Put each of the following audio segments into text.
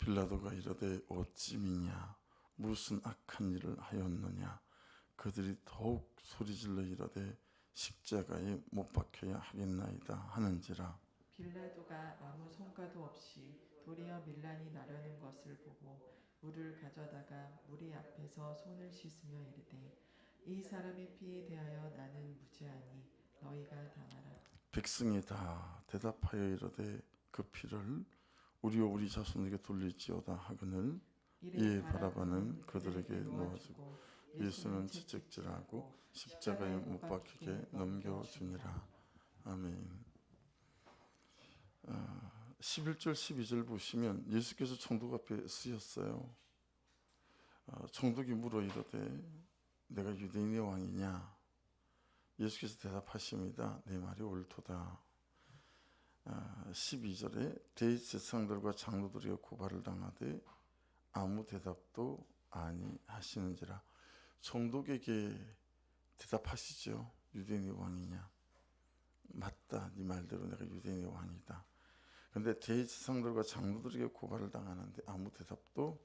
빌라도가 이르되 어찌미냐 무슨 악한 일을 하였느냐. 그들이 더욱 소리질러 이르되 십자가에 못 박혀야 하겠나이다 하는지라. 빌라도가 아무 성과도 없이 도리어 밀란이 나려는 것을 보고 물을 가져다가 무리 앞에서 손을 씻으며 이르되 이 사람의 피에 대하여 나는 무죄하니 너희가 당하라. 백성이 다 대답하여 이르되 그 피를 우리와 우리 자손에게 돌릴지어다 하거늘 이에 바라바는 그들에게 놓아주고 예수는 채찍질하고 십자가에 못 박히게 넘겨주니라. 아멘. 11절 12절 보시면 예수께서 총독 앞에 쓰였어요. 총독이 물어 이르되 내가 유대인의 왕이냐. 예수께서 대답하십니다. 내 말이 옳도다. 12절에 대제사장들과 장로들이 고발을 당하되 아무 대답도 아니하시는지라. 총독에게 대답하시죠. 유대인의 왕이냐. 맞다. 네 말대로 내가 유대인의 왕이다. 그런데 대제사장들과 장로들에게 고발을 당하는데 아무 대답도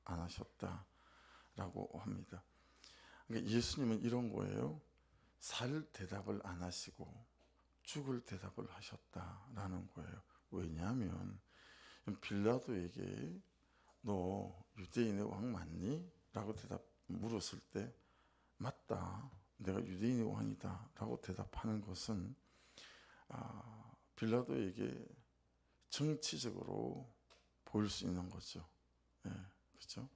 안 하셨다라고 합니다. 그러니까 예수님은 이런 거예요. 살 대답을 안 하시고 죽을 대답을 하셨다라는 거예요. 왜냐하면 빌라도에게 너 유대인의 왕 맞니? 라고 물었을 때 맞다. 내가 유대인의 왕이다. 라고 대답하는 것은 빌라도에게 정치적으로 보일 수 있는 거죠. 예, 그렇죠?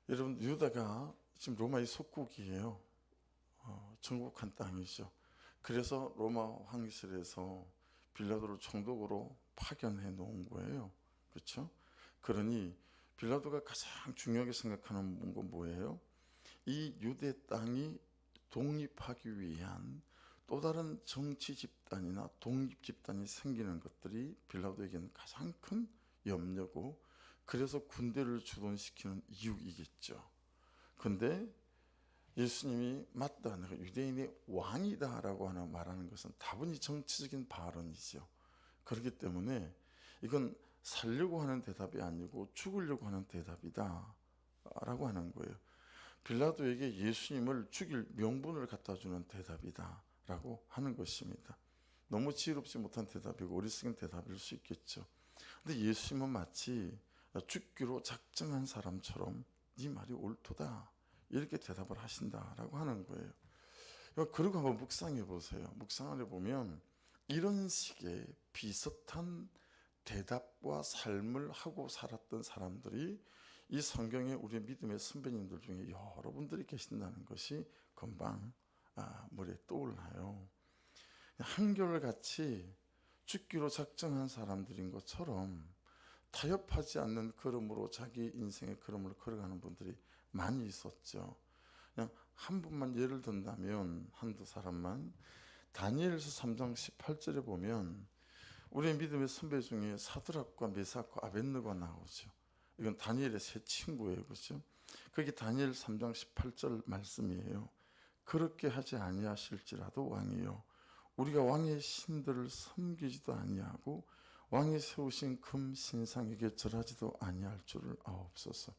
여러분 유다가 지금 로마의 속국이에요. 정복한 땅이죠. 그래서 로마 황실에서 빌라도를 총독으로 파견해 놓은 거예요. 그렇죠? 그러니 빌라도가 가장 중요하게 생각하는 건 뭐예요? 이 유대 땅이 독립하기 위한 또 다른 정치 집단이나 독립 집단이 생기는 것들이 빌라도에게는 가장 큰 염려고, 그래서 군대를 주둔시키는 이유이겠죠. 근데 예수님이 맞다, 내가 유대인의 왕이다 라고 말하는 것은 다분히 정치적인 발언이죠. 그렇기 때문에 이건 살려고 하는 대답이 아니고 죽으려고 하는 대답이다 라고 하는 거예요. 빌라도에게 예수님을 죽일 명분을 갖다 주는 대답이다 라고 하는 것입니다. 너무 지혜롭지 못한 대답이고 어리석은 대답일 수 있겠죠. 근데 예수님은 마치 죽기로 작정한 사람처럼 네 말이 옳도다 이렇게 대답을 하신다라고 하는 거예요. 그리고 한번 묵상해 보세요. 묵상을 해보면 이런 식의 비슷한 대답과 삶을 하고 살았던 사람들이 이 성경에 우리 믿음의 선배님들 중에 여러분들이 계신다는 것이 금방 머리에 떠올라요. 한결같이 죽기로 작정한 사람들인 것처럼 타협하지 않는 걸음으로 자기 인생의 걸음을 걸어가는 분들이 많이 있었죠. 그냥 한 분만 예를 든다면 한두 사람만, 다니엘서 3장 18절에 보면 우리의 믿음의 선배 중에 사드락과 메삭과 아벳느고가 나오죠. 이건 다니엘의 세 친구예요. 그렇죠? 그게 다니엘 3장 18절 말씀이에요. 그렇게 하지 아니하실지라도 왕이요 우리가 왕의 신들을 섬기지도 아니하고 왕이 세우신 금 신상에게 절하지도 아니할 줄을 아옵소서.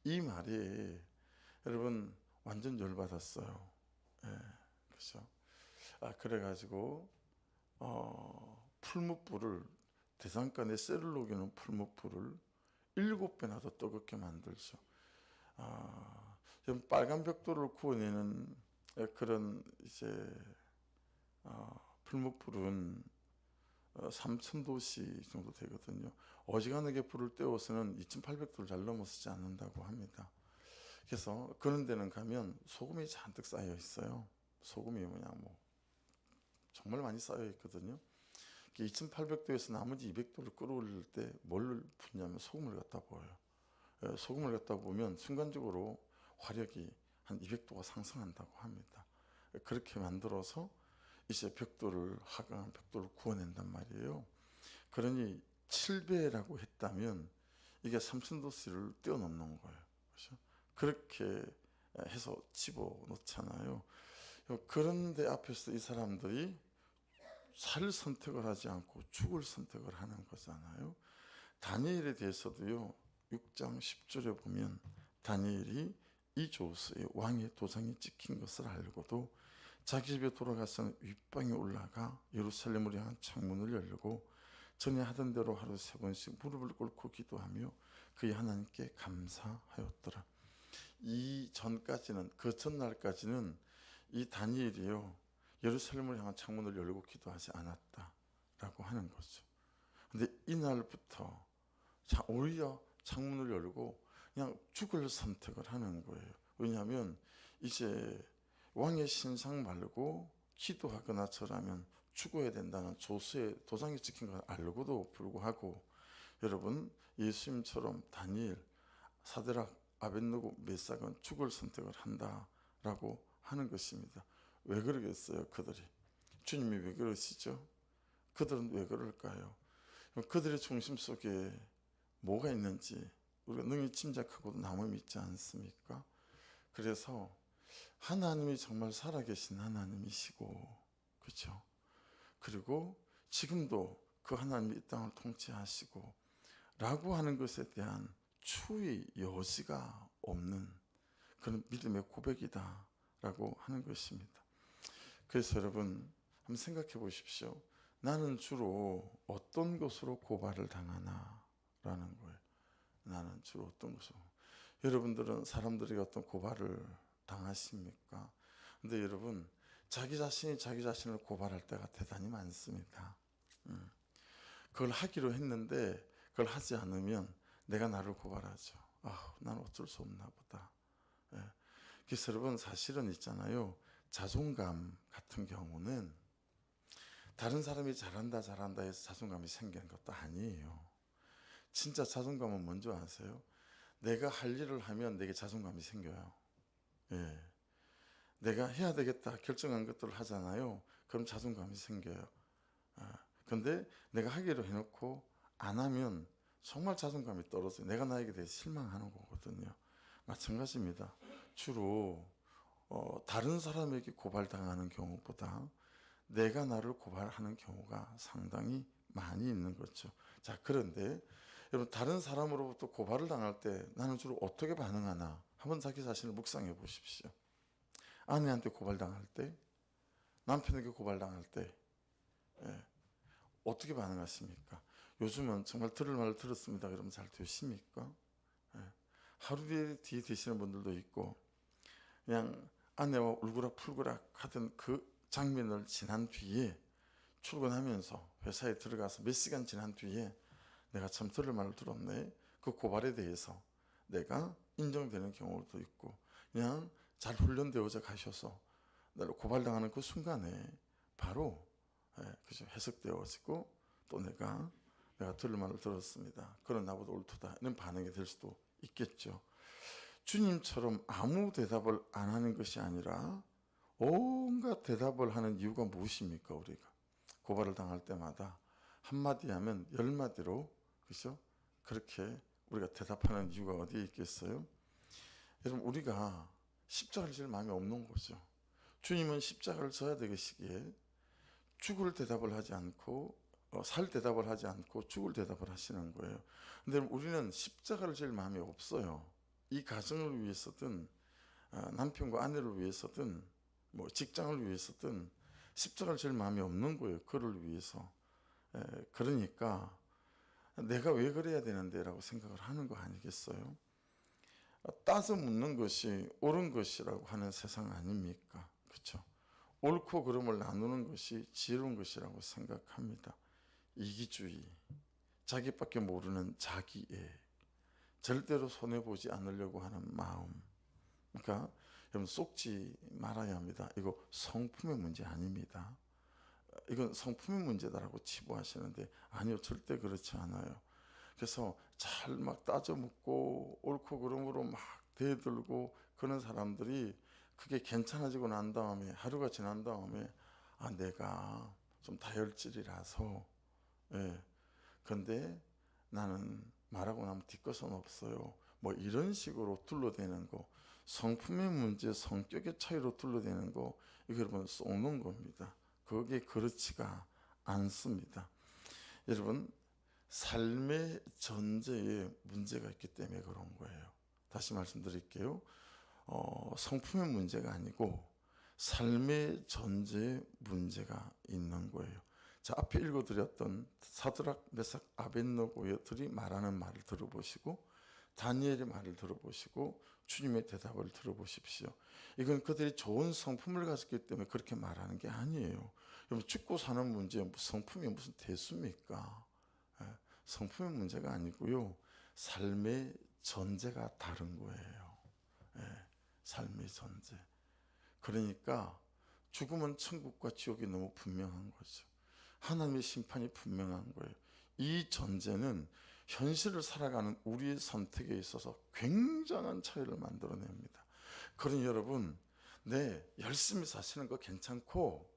이 말이 여러분 완전 열받았어요. 예, 그렇죠? 그래가지고 풀무불을, 대장간에 쇠를 녹이는 풀무불을 7배나 더 뜨겁게 만들죠. 빨간 벽돌을 구워내는 그런 이제 풀무불은 3,000도씨 정도 되거든요. 어지간하게 불을 떼워서는 2,800도를 잘 넘어서지 않는다고 합니다. 그래서 그런 데는 가면 소금이 잔뜩 쌓여 있어요. 소금이 정말 많이 쌓여 있거든요. 2,800도에서 나머지 200도를 끌어올릴 때 뭘 붓냐면 소금을 갖다 부어요. 소금을 갖다 보면 순간적으로 화력이 한 200도가 상승한다고 합니다. 그렇게 만들어서 이제 하강한 벽돌을 구워낸단 말이에요. 그러니 7배라고 했다면 이게 3,000도씨를 떼어놓는 거예요. 그렇죠? 그렇게 해서 집어넣잖아요. 그런데 앞에서 이 사람들이 살 선택을 하지 않고 죽을 선택을 하는 거잖아요. 다니엘에 대해서도요. 6장 10절에 보면 다니엘이 이 조서에 왕의 도장이 찍힌 것을 알고도 자기 집에 돌아가서는 윗방에 올라가 예루살렘을 향한 창문을 열고 전에 하던 대로 하루 3번씩 무릎을 꿇고 기도하며 그의 하나님께 감사하였더라. 이 전까지는, 그 전날까지는 이 다니엘이요 예루살렘을 향한 창문을 열고 기도하지 않았다라고 하는 거죠. 근데 이날부터 오히려 창문을 열고 그냥 죽을 선택을 하는 거예요. 왜냐하면 이제 왕의 신상 말고 기도하거나 절하면 죽어야 된다는 조서에 도장이 찍힌 걸 알고도 불구하고 여러분 예수님처럼 다니엘, 사드락, 아벳느고, 메삭은 죽을 선택을 한다라고 하는 것입니다. 왜 그러겠어요? 그들이 주님이 왜 그러시죠? 그들은 왜 그럴까요? 그들의 중심 속에 뭐가 있는지 우리가 능히 짐작하고도 남아 있지 않습니까? 그래서 하나님이 정말 살아계신 하나님이시고, 그렇죠? 그리고 지금도 그 하나님이 이 땅을 통치하시고 라고 하는 것에 대한 추의 여지가 없는 그런 믿음의 고백이다 라고 하는 것입니다. 그래서 여러분 한번 생각해 보십시오. 나는 주로 어떤 것으로 고발을 당하나 라는 거예요. 나는 주로 어떤 것으로. 여러분들은 사람들에게 어떤 고발을 당하십니까? 근데 여러분 자기 자신이 자기 자신을 고발할 때가 대단히 많습니다. 그걸 하기로 했는데 그걸 하지 않으면 내가 나를 고발하죠. 난 어쩔 수 없나 보다. 그래서 여러분 사실은 있잖아요. 자존감 같은 경우는 다른 사람이 잘한다 해서 자존감이 생기는 것도 아니에요. 진짜 자존감은 뭔지 아세요? 내가 할 일을 하면 내게 자존감이 생겨요. 내가 해야 되겠다 결정한 것들을 하잖아요. 그럼 자존감이 생겨요. 근데 내가 하기로 해놓고 안 하면 정말 자존감이 떨어져요. 내가 나에게 대해서 실망하는 거거든요. 마찬가지입니다. 주로 다른 사람에게 고발당하는 경우보다 내가 나를 고발하는 경우가 상당히 많이 있는 거죠. 자, 그런데 여러분 다른 사람으로부터 고발을 당할 때 나는 주로 어떻게 반응하나 한번 자기 자신을 묵상해 보십시오. 아내한테 고발당할 때, 남편에게 고발당할 때 어떻게 반응하십니까? 요즘은 정말 들을 말을 들었습니다. 그러면 잘 되십니까? 하루 뒤에 되시는 분들도 있고 그냥 아내와 울그락불그락 하던 그 장면을 지난 뒤에 출근하면서 회사에 들어가서 몇 시간 지난 뒤에 내가 참 들을 말을 들었네. 그 고발에 대해서 내가 인정되는 경우도 있고 그냥 잘 훈련되어져 가셔서 나를 고발당하는 그 순간에 바로 그죠 해석되어지고 또 내가 들을 말을 들었습니다. 그런 나보다 옳도다 이런 반응이 될 수도 있겠죠. 주님처럼 아무 대답을 안 하는 것이 아니라 온갖 대답을 하는 이유가 무엇입니까? 우리가 고발을 당할 때마다 한마디 하면 10마디로 그죠? 그렇게 우리가 대답하는 이유가 어디에 있겠어요? 여러분 우리가 십자가를 질 마음이 없는 거죠. 주님은 십자가를 져야 되시기에 죽을 대답을 하지 않고 살 대답을 하지 않고 죽을 대답을 하시는 거예요. 근데 우리는 십자가를 질 마음이 없어요. 이 가정을 위해서든 남편과 아내를 위해서든 뭐 직장을 위해서든 십자가를 질 마음이 없는 거예요. 그를 위해서. 그러니까 내가 왜 그래야 되는데 라고 생각을 하는 거 아니겠어요? 따져 묻는 것이 옳은 것이라고 하는 세상 아닙니까? 그렇죠? 옳고 그름을 나누는 것이 지혜로운 것이라고 생각합니다. 이기주의, 자기밖에 모르는 자기애, 절대로 손해보지 않으려고 하는 마음. 그러니까 여러분 속지 말아야 합니다. 이거 성품의 문제 아닙니다. 이건 성품의 문제다라고 치부하시는데 아니요, 절대 그렇지 않아요. 그래서 잘 막 따져 묻고 옳고 그름으로 막 대들고 그런 사람들이 그게 괜찮아지고 난 다음에 하루가 지난 다음에 내가 좀 다혈질이라서 근데 나는 말하고 나면 뒷것은 없어요. 뭐 이런 식으로 둘러대는 거, 성품의 문제, 성격의 차이로 둘러대는 거, 이거 여러분 쏘는 겁니다. 그게 그렇지가 않습니다. 여러분 삶의 전제에 문제가 있기 때문에 그런 거예요. 다시 말씀드릴게요. 성품의 문제가 아니고 삶의 전제에 문제가 있는 거예요. 자, 앞에 읽어드렸던 사드락, 메삭, 아벳느고들이 말하는 말을 들어보시고 다니엘의 말을 들어보시고 주님의 대답을 들어보십시오. 이건 그들이 좋은 성품을 가졌기 때문에 그렇게 말하는 게 아니에요. 여러분, 죽고 사는 문제, 성품이 무슨 대수입니까? 성품의 문제가 아니고요. 삶의 전제가 다른 거예요. 삶의 전제. 그러니까 죽음은 천국과 지옥이 너무 분명한 거죠. 하나님의 심판이 분명한 거예요. 이 전제는 현실을 살아가는 우리의 선택에 있어서 굉장한 차이를 만들어냅니다. 그러니 여러분, 열심히 사시는 거 괜찮고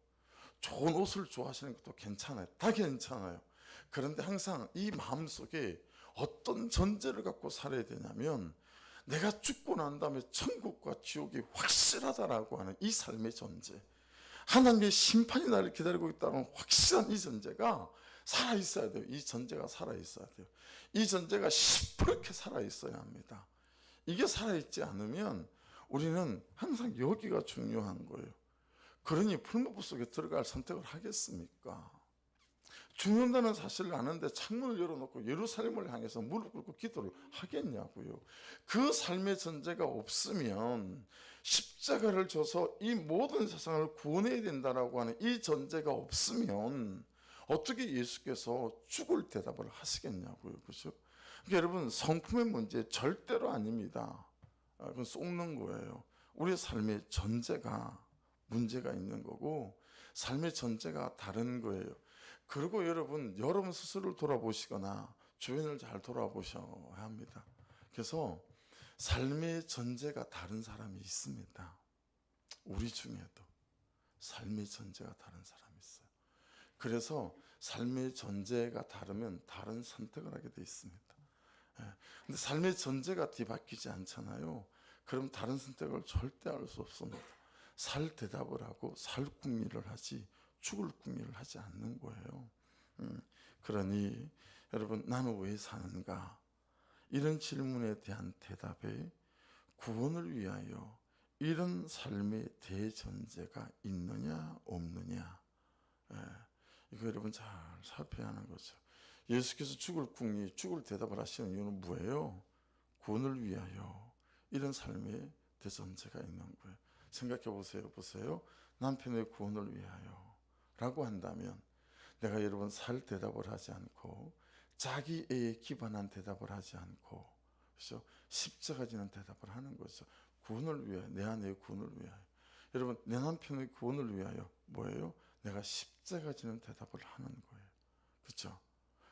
좋은 옷을 좋아하시는 것도 괜찮아요. 다 괜찮아요. 그런데 항상 이 마음속에 어떤 전제를 갖고 살아야 되냐면 내가 죽고 난 다음에 천국과 지옥이 확실하다라고 하는 이 삶의 전제, 하나님의 심판이 나를 기다리고 있다는 확실한 이 전제가 살아있어야 돼요. 이 전제가 살아있어야 돼요. 이 전제가 시퍼렇게 살아있어야 합니다. 이게 살아있지 않으면 우리는 항상 여기가 중요한 거예요. 그러니 풀무불 속에 들어갈 선택을 하겠습니까? 죽는다는 사실을 아는데 창문을 열어놓고 예루살렘을 향해서 무릎 꿇고 기도를 하겠냐고요. 그 삶의 전제가 없으면 십자가를 져서 이 모든 세상을 구원해야 된다라고 하는 이 전제가 없으면 어떻게 예수께서 죽을 대답을 하시겠냐고요. 그렇죠? 그러니까 여러분, 성품의 문제 절대로 아닙니다. 그건 속는 거예요. 우리의 삶의 전제가 문제가 있는 거고 삶의 전제가 다른 거예요. 그리고 여러분 스스로를 돌아보시거나 주변을 잘 돌아보셔야 합니다. 그래서 삶의 전제가 다른 사람이 있습니다. 우리 중에도 삶의 전제가 다른 사람이 있어요. 그래서 삶의 전제가 다르면 다른 선택을 하게 돼 있습니다. 근데 삶의 전제가 뒤바뀌지 않잖아요. 그럼 다른 선택을 절대 할 수 없습니다. 살 대답을 하고 살 궁리를 하지 죽을 궁리를 하지 않는 거예요. 그러니 여러분, 나는 왜 사는가? 이런 질문에 대한 대답에 구원을 위하여 이런 삶의 대전제가 있느냐 없느냐, 이거 여러분 잘 살펴야 하는 거죠. 예수께서 죽을 궁리, 죽을 대답을 하시는 이유는 뭐예요? 구원을 위하여 이런 삶의 대전제가 있는 거예요. 생각해 보세요. 남편의 구원을 위하여 라고 한다면 내가 여러분 살 대답을 하지 않고 자기에 기반한 대답을 하지 않고, 그렇죠? 십자가 지는 대답을 하는 거죠. 구원을 위하여, 내 아내의 구원을 위하여. 여러분, 내 남편의 구원을 위하여 뭐예요? 내가 십자가 지는 대답을 하는 거예요. 그렇죠?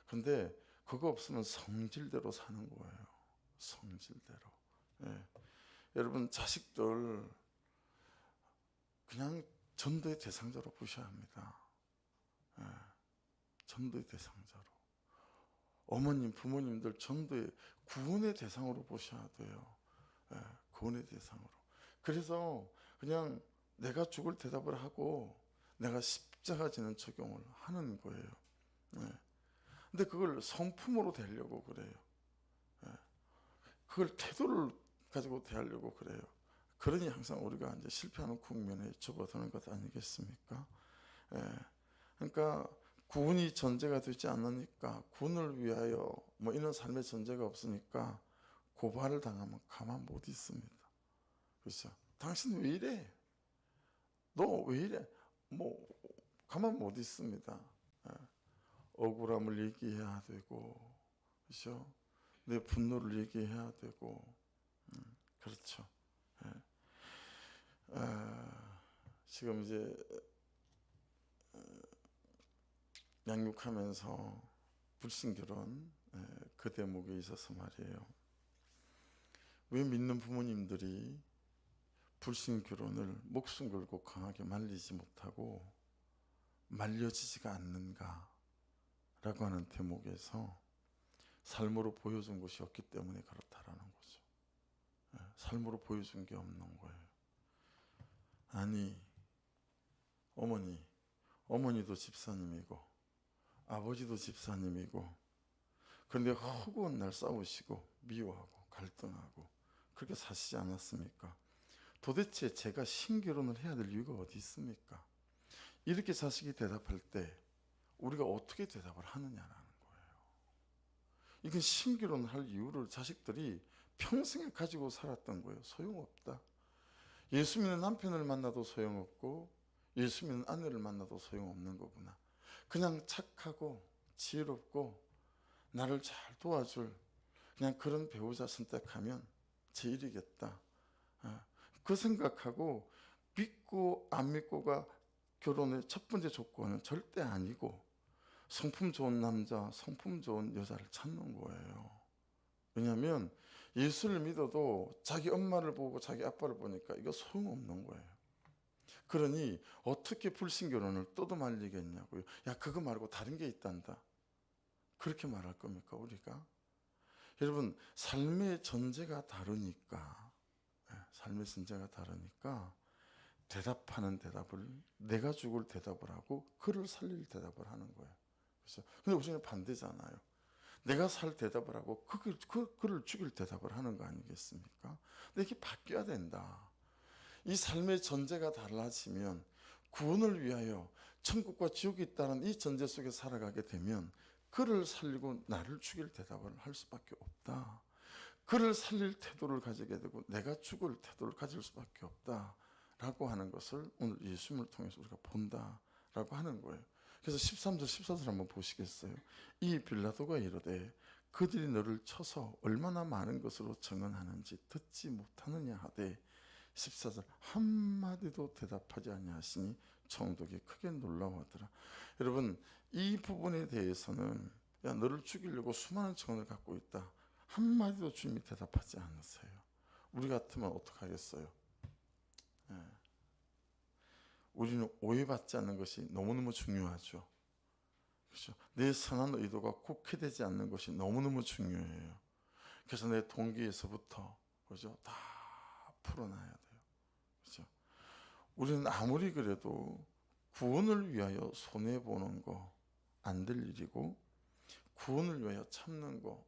근데 그거 없으면 성질대로 사는 거예요. 성질대로. 여러분, 자식들 그냥 전도의 대상자로 보셔야 합니다. 전도의 대상자로. 어머님, 부모님들 전도의 구원의 대상으로 보셔야 돼요. 구원의 대상으로. 그래서 그냥 내가 죽을 대답을 하고 내가 십자가 지는 적용을 하는 거예요. 근데 그걸 성품으로 대하려고 그래요. 그걸 태도를 가지고 대하려고 그래요. 그러니 항상 우리가 이제 실패하는 국면에 접어드는 것 아니겠습니까? 그러니까 구원이 전제가 되지 않으니까, 구원을 위하여 뭐 이런 삶의 전제가 없으니까 고발을 당하면 가만 못 있습니다. 그렇죠? 당신 왜 이래? 너 왜 이래? 뭐 가만 못 있습니다. 억울함을 얘기해야 되고, 그렇죠? 내 분노를 얘기해야 되고, 그렇죠. 지금 이제 양육하면서 불신결혼, 그 대목에 있어서 말이에요. 왜 믿는 부모님들이 불신결혼을 목숨 걸고 강하게 말리지 못하고 말려지지가 않는가 라고 하는 대목에서 삶으로 보여준 것이 없기 때문에 그렇다라는 거죠. 삶으로 보여준 게 없는 거예요. 아니, 어머니도 집사님이고 아버지도 집사님이고 그런데 허구한 날 싸우시고 미워하고 갈등하고 그렇게 사시지 않았습니까? 도대체 제가 신결혼을 해야 될 이유가 어디 있습니까? 이렇게 자식이 대답할 때 우리가 어떻게 대답을 하느냐라는 거예요. 이건 신결혼을 할 이유를 자식들이 평생에 가지고 살았던 거예요. 소용없다. 예수 믿는 남편을 만나도 소용없고 예수 믿는 아내를 만나도 소용없는 거구나. 그냥 착하고 지혜롭고 나를 잘 도와줄 그냥 그런 배우자 선택하면 제 일이겠다. 그 생각하고 믿고 안 믿고가 결혼의 첫 번째 조건은 절대 아니고 성품 좋은 남자, 성품 좋은 여자를 찾는 거예요. 왜냐하면 예수를 믿어도 자기 엄마를 보고 자기 아빠를 보니까 이거 소용없는 거예요. 그러니 어떻게 불신결혼을 떠도말리겠냐고요. 야, 그거 말고 다른 게 있단다. 그렇게 말할 겁니까, 우리가? 여러분, 삶의 전제가 다르니까, 삶의 전제가 다르니까 대답하는 대답을 내가 죽을 대답을 하고 그를 살릴 대답을 하는 거예요. 그렇죠? 근데 우리는 반대잖아요. 내가 살 대답을 하고 그를 죽일 대답을 하는 거 아니겠습니까? 근데 이게 바뀌어야 된다. 이 삶의 전제가 달라지면 구원을 위하여 천국과 지옥이 있다는 이 전제 속에 살아가게 되면 그를 살리고 나를 죽일 대답을 할 수밖에 없다. 그를 살릴 태도를 가지게 되고 내가 죽을 태도를 가질 수밖에 없다라고 하는 것을 오늘 예수님을 통해서 우리가 본다라고 하는 거예요. 그래서 13절 14절 한번 보시겠어요? 이 빌라도가 이르되 그들이 너를 쳐서 얼마나 많은 것으로 증언하는지 듣지 못하느냐 하되 14절 한마디도 대답하지 아니하시니 총독이 크게 놀라워하더라. 여러분, 이 부분에 대해서는 야, 너를 죽이려고 수많은 증언을 갖고 있다. 한마디도 주님이 대답하지 않으세요. 우리 같으면 어떡하겠어요? 우리는 오해받지 않는 것이 너무너무 중요하죠. 그렇죠? 내 선한 의도가 곡해되지 않는 것이 너무너무 중요해요. 그래서 내 동기에서부터 그렇죠? 다 풀어놔야 돼요. 그렇죠? 우리는 아무리 그래도 구원을 위하여 손해 보는 거 안 될 일이고 구원을 위하여 참는 거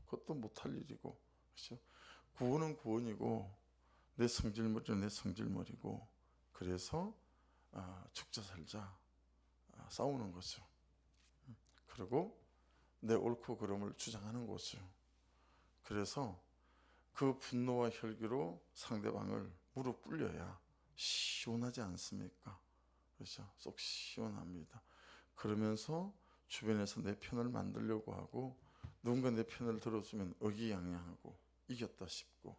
그것도 못할 일이고 그렇죠? 구원은 구원이고 내 성질머리는 내 성질머리고 그래서 죽자 살자 싸우는 거죠. 그리고 내 옳고 그름을 주장하는 거죠. 그래서 그 분노와 혈기로 상대방을 무릎 꿇려야 시원하지 않습니까? 그렇죠? 속 시원합니다. 그러면서 주변에서 내 편을 만들려고 하고 누군가 내 편을 들어주면 의기양양하고 이겼다 싶고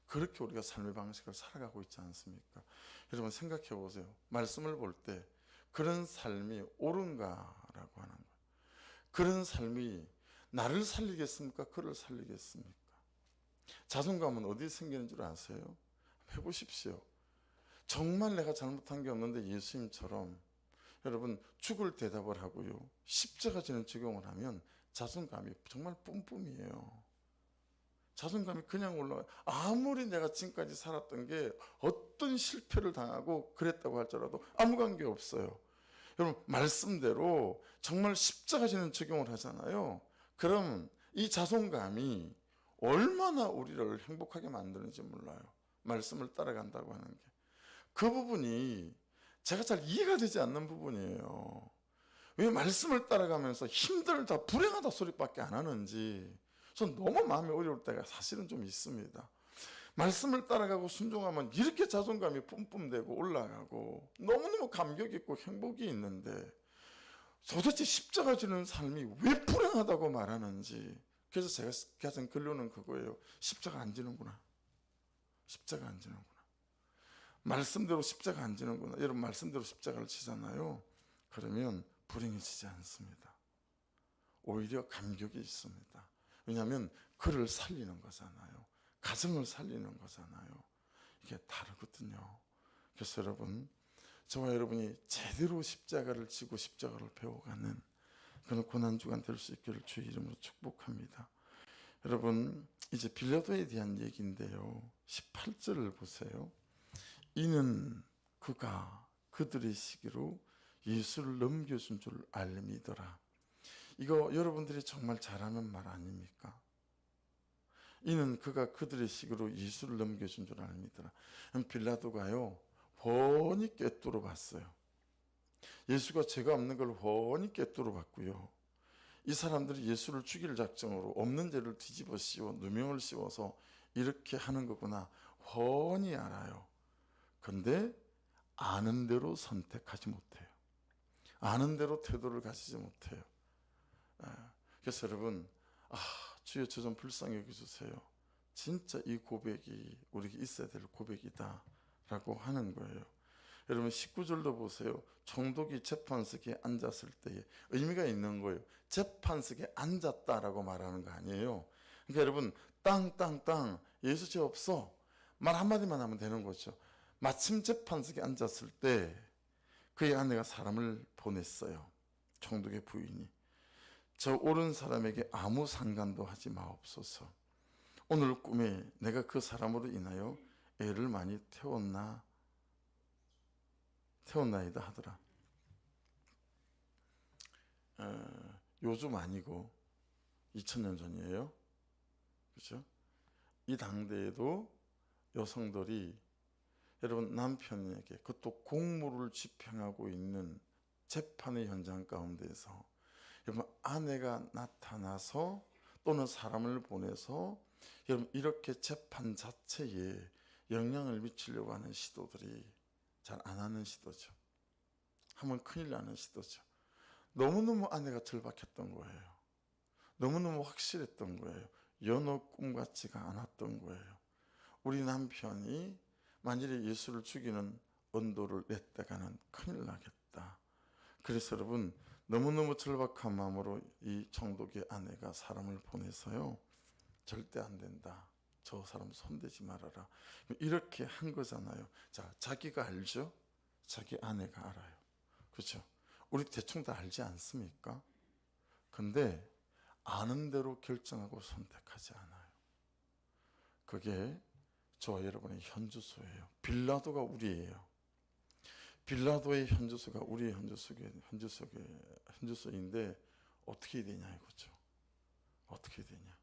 그렇게 우리가 삶의 방식을 살아가고 있지 않습니까? 여러분 생각해 보세요. 말씀을 볼 때 그런 삶이 옳은가라고 하는 거예요. 그런 삶이 나를 살리겠습니까? 그를 살리겠습니까? 자존감은 어디에 생기는 줄 아세요? 해보십시오. 정말 내가 잘못한 게 없는데 예수님처럼 여러분 죽을 대답을 하고요. 십자가 지는 적용을 하면 자존감이 정말 뿜뿜이에요. 자존감이 그냥 올라와요. 아무리 내가 지금까지 살았던 게 어떤 실패를 당하고 그랬다고 할지라도 아무 관계 없어요. 여러분 말씀대로 정말 십자가 지는 적용을 하잖아요. 그럼 이 자존감이 얼마나 우리를 행복하게 만드는지 몰라요. 말씀을 따라간다고 하는 게. 그 부분이 제가 잘 이해가 되지 않는 부분이에요. 왜 말씀을 따라가면서 힘들다, 불행하다 소리밖에 안 하는지 전 너무 마음이 어려울 때가 사실은 좀 있습니다. 말씀을 따라가고 순종하면 이렇게 자존감이 뿜뿜되고 올라가고 너무너무 감격 있고 행복이 있는데 도대체 십자가 지는 삶이 왜 불행하다고 말하는지. 그래서 제가 가진 결론은 그거예요. 십자가 안 지는구나. 십자가 안 지는구나. 말씀대로 십자가 안 지는구나. 여러분 말씀대로 십자가를 지잖아요. 그러면 불행해지지 않습니다. 오히려 감격이 있습니다. 왜냐하면 그를 살리는 거잖아요. 가정을 살리는 거잖아요. 이게 다르거든요. 그래서 여러분 저와 여러분이 제대로 십자가를 지고 십자가를 배워가는 그런 고난주간 될 수 있기를 주의 이름으로 축복합니다. 여러분 이제 빌라도에 대한 얘기인데요. 18절을 보세요. 이는 그가 그들의 시기로 예수를 넘겨준 줄 알미더라. 이거 여러분들이 정말 잘하는 말 아닙니까? 이는 그가 그들의 식으로 예수를 넘겨준 줄 압니다. 빌라도가요 훤히 꿰뚫어 봤어요. 예수가 죄가 없는 걸 훤히 꿰뚫어 봤고요. 이 사람들이 예수를 죽일 작정으로 없는 죄를 뒤집어 씌워 누명을 씌워서 이렇게 하는 거구나 훤히 알아요. 근데 아는 대로 선택하지 못해요. 아는 대로 태도를 가지지 못해요. 그래서 여러분, 주여 저 좀 불쌍히 여겨주세요. 진짜 이 고백이 우리에게 있어야 될 고백이다 라고 하는 거예요. 여러분 19절도 보세요. 총독이 재판석에 앉았을 때에 의미가 있는 거예요. 재판석에 앉았다라고 말하는 거 아니에요. 그러니까 여러분 땅 예수 죄 없어 말 한마디만 하면 되는 거죠. 마침 재판석에 앉았을 때 그의 아내가 사람을 보냈어요. 총독의 부인이 저 옳은 사람에게 아무 상관도 하지 마옵소서. 오늘 꿈에 내가 그 사람으로 인하여 애를 많이 태웠나이다 하더라. 요즘 아니고 2000년 전이에요. 그렇죠? 이 당대에도 여성들이 여러분 남편에게 그것도 공무를 집행하고 있는 재판의 현장 가운데서 여러분 아내가 나타나서 또는 사람을 보내서 여러분 이렇게 재판 자체에 영향을 미치려고 하는 시도들이 잘 안 하는 시도죠. 하면 큰일 나는 시도죠. 너무너무 아내가 절박했던 거예요. 너무너무 확실했던 거예요. 연어 꿈 같지가 않았던 거예요. 우리 남편이 만일에 예수를 죽이는 언도를 냈다가는 큰일 나겠다. 그래서 여러분 너무너무 절박한 마음으로 이 총독의 아내가 사람을 보내서요. 절대 안 된다. 저 사람 손대지 말아라. 이렇게 한 거잖아요. 자, 자기가 알죠? 자기 아내가 알아요. 그렇죠? 우리 대충 다 알지 않습니까? 근데 아는 대로 결정하고 선택하지 않아요. 그게 저와 여러분의 현주소예요. 빌라도가 우리예요. 빌라도의 현주소가 우리의 현주소인데 어떻게 되냐 이거죠. 어떻게 되냐.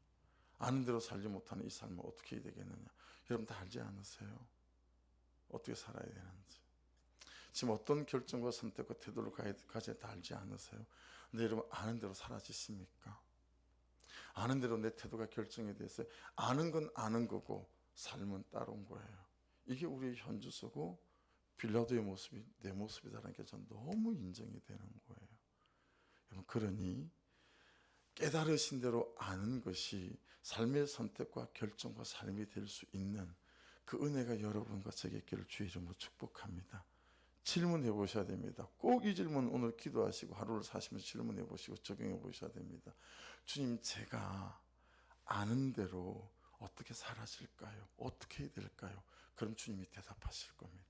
아는 대로 살지 못하는 이 삶은 어떻게 해야 되겠느냐. 여러분 다 알지 않으세요? 어떻게 살아야 되는지. 지금 어떤 결정과 선택과 태도를 가져야 다 알지 않으세요? 근데 여러분 아는 대로 사라지십니까? 아는 대로 내 태도가 결정이 됐어요. 아는 건 아는 거고 삶은 따로인 거예요. 이게 우리의 현주소고 빌라도의 모습이 내 모습이다라는 게 전 너무 인정이 되는 거예요. 여러분 그러니 깨달으신 대로 아는 것이 삶의 선택과 결정과 삶이 될 수 있는 그 은혜가 여러분과 제게 있기를 주의 이름으로 축복합니다. 질문해 보셔야 됩니다. 꼭 이 질문 오늘 기도하시고 하루를 사시면서 질문해 보시고 적용해 보셔야 됩니다. 주님 제가 아는 대로 어떻게 살아질까요? 어떻게 해야 될까요? 그럼 주님이 대답하실 겁니다.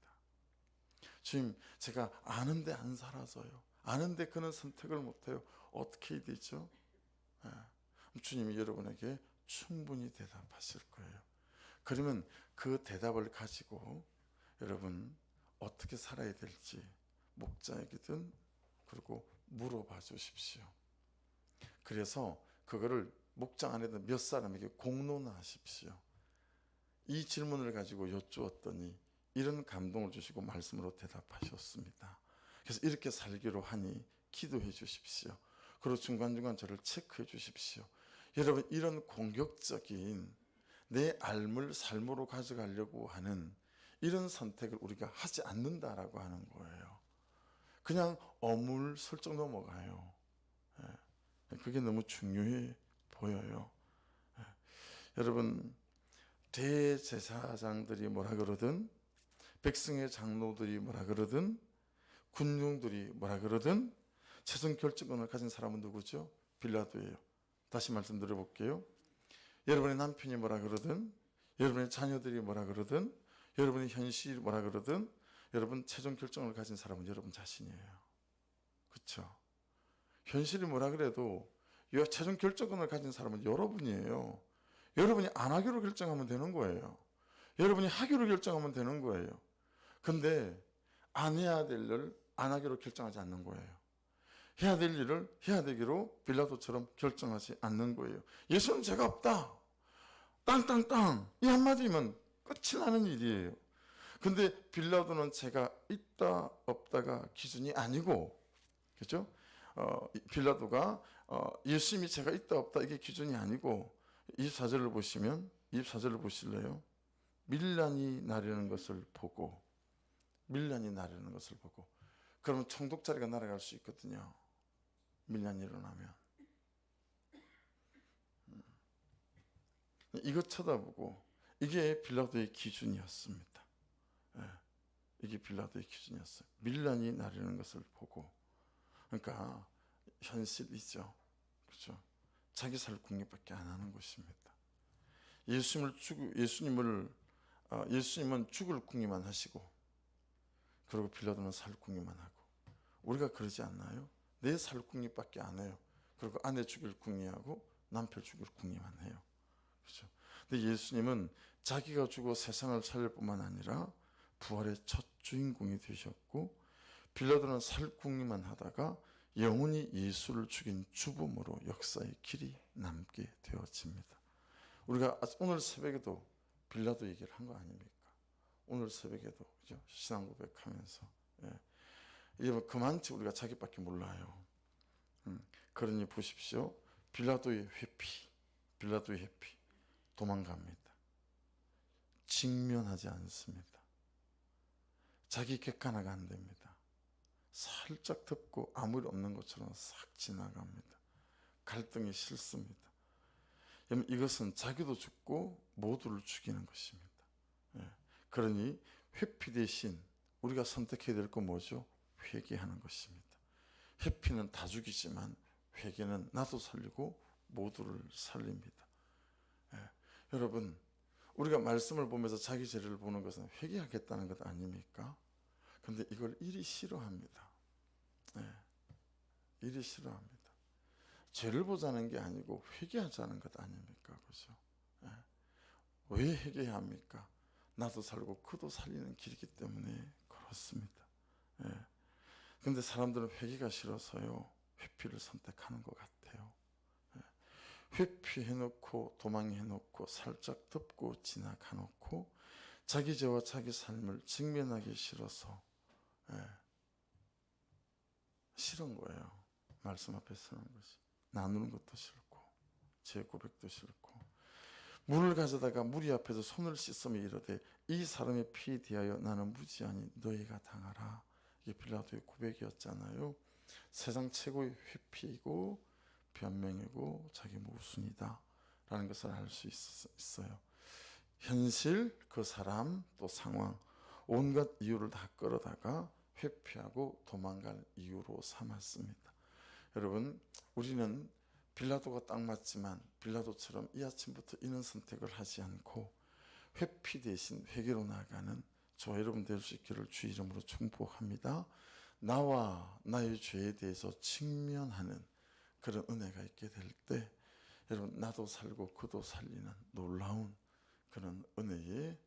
주님 제가 아는데 안 살아서요. 아는데 그는 선택을 못해요. 어떻게 해야 되죠? 주님이 여러분에게 충분히 대답하실 거예요. 그러면 그 대답을 가지고 여러분 어떻게 살아야 될지 목자에게든 그리고 물어봐 주십시오. 그래서 그거를 목장 안에든 몇 사람에게 공론하십시오. 이 질문을 가지고 여쭈었더니 이런 감동을 주시고 말씀으로 대답하셨습니다. 그래서 이렇게 살기로 하니 기도해 주십시오. 그리고 중간중간 저를 체크해 주십시오. 여러분 이런 공격적인 내 삶을 삶으로 가져가려고 하는 이런 선택을 우리가 하지 않는다라고 하는 거예요. 그냥 어물슬쩍 넘어가요. 그게 너무 중요해 보여요. 여러분 대제사장들이 뭐라 그러든 백성의 장로들이 뭐라 그러든 군중들이 뭐라 그러든 최종 결정권을 가진 사람은 누구죠? 빌라도예요. 다시 말씀드려볼게요. 여러분의 남편이 뭐라 그러든 여러분의 자녀들이 뭐라 그러든 여러분의 현실이 뭐라 그러든 여러분 최종 결정을 가진 사람은 여러분 자신이에요. 그렇죠? 현실이 뭐라 그래도 최종 결정권을 가진 사람은 여러분이에요. 여러분이 안 하기로 결정하면 되는 거예요. 여러분이 하기로 결정하면 되는 거예요. 근데 안 해야 될 일 안 하기로 결정하지 않는 거예요. 해야 될 일을 해야 되기로 빌라도처럼 결정하지 않는 거예요. 예수는 죄가 없다. 땅땅땅 이 한마디면 끝이 나는 일이에요. 근데 빌라도는 죄가 있다 없다가 기준이 아니고, 그렇죠? 빌라도가 예수님이 죄가 있다 없다 이게 기준이 아니고, 24절을 보시면 24절을 보실래요? 밀란이 나려는 것을 보고, 밀란이 나려는 것을 보고, 그러면 총독자리가 날아갈 수 있거든요. 밀란이 일어나면. 이것 쳐다보고, 이게 빌라도의 기준이었습니다. 예, 이게 빌라도의 기준이었어요. 밀란이 나려는 것을 보고. 그러니까 현실이죠. 그렇죠? 자기 살 궁리밖에 안 하는 것입니다. 예수님은 죽을 궁리만 하시고, 그리고 빌라도는 살 궁리만 하고. 우리가 그러지 않나요? 내 살 궁리밖에 안 해요. 그리고 아내 죽일 궁리하고 남편 죽일 궁리만 해요. 그렇죠? 근데 예수님은 자기가 죽어 세상을 살릴 뿐만 아니라 부활의 첫 주인공이 되셨고, 빌라도는 살 궁리만 하다가 영원히 예수를 죽인 주범으로 역사의 길이 남게 되어집니다. 우리가 오늘 새벽에도 빌라도 얘기를 한 거 아닙니까? 오늘 새벽에도, 그죠? 신앙 고백하면서. 예. 이제 뭐 그만치 우리가 자기밖에 몰라요. 그러니 보십시오. 빌라도의 회피 도망갑니다. 직면하지 않습니다. 자기 객관화가 안 됩니다. 살짝 덮고 아무리 없는 것처럼 싹 지나갑니다. 갈등이 싫습니다. 이것은 자기도 죽고 모두를 죽이는 것입니다. 예. 그러니 회피 대신 우리가 선택해야 될 건 뭐죠? 회개하는 것입니다. 회피는 다 죽이지만 회개는 나도 살리고 모두를 살립니다. 예. 여러분, 우리가 말씀을 보면서 자기 죄를 보는 것은 회개하겠다는 것 아닙니까? 그런데 이걸 이리 싫어합니다. 예. 이리 싫어합니다. 죄를 보자는 게 아니고 회개하자는 것 아닙니까? 그죠? 예. 왜 회개해야 합니까? 나도 살고 그도 살리는 길이기 때문에 그렇습니다. 예. 근데 사람들은 회개가 싫어서요, 회피를 선택하는 것 같아요. 예. 회피해놓고 도망해놓고 살짝 덮고 지나가놓고 자기 죄와 자기 삶을 직면하기 싫어서, 예, 싫은 거예요. 말씀 앞에 서는 것이. 나누는 것도 싫고 제 고백도 싫고. 물을 가져다가 무리 앞에서 손을 씻으며 이르되 이 사람의 피에 대하여 나는 무지하니 너희가 당하라. 이게 빌라도의 고백이었잖아요. 세상 최고의 회피이고 변명이고 자기 모순이다 라는 것을 알 수 있어요. 현실, 그 사람, 또 상황, 온갖 이유를 다 끌어다가 회피하고 도망갈 이유로 삼았습니다. 여러분, 우리는 빌라도가 딱 맞지만 빌라도처럼 이 아침부터 이런 선택을 하지 않고 회피 대신 회개로 나아가는 저와 여러분 될 수 있기를 주 이름으로 축복합니다. 나와 나의 죄에 대해서 직면하는 그런 은혜가 있게 될 때, 여러분 나도 살고 그도 살리는 놀라운 그런 은혜의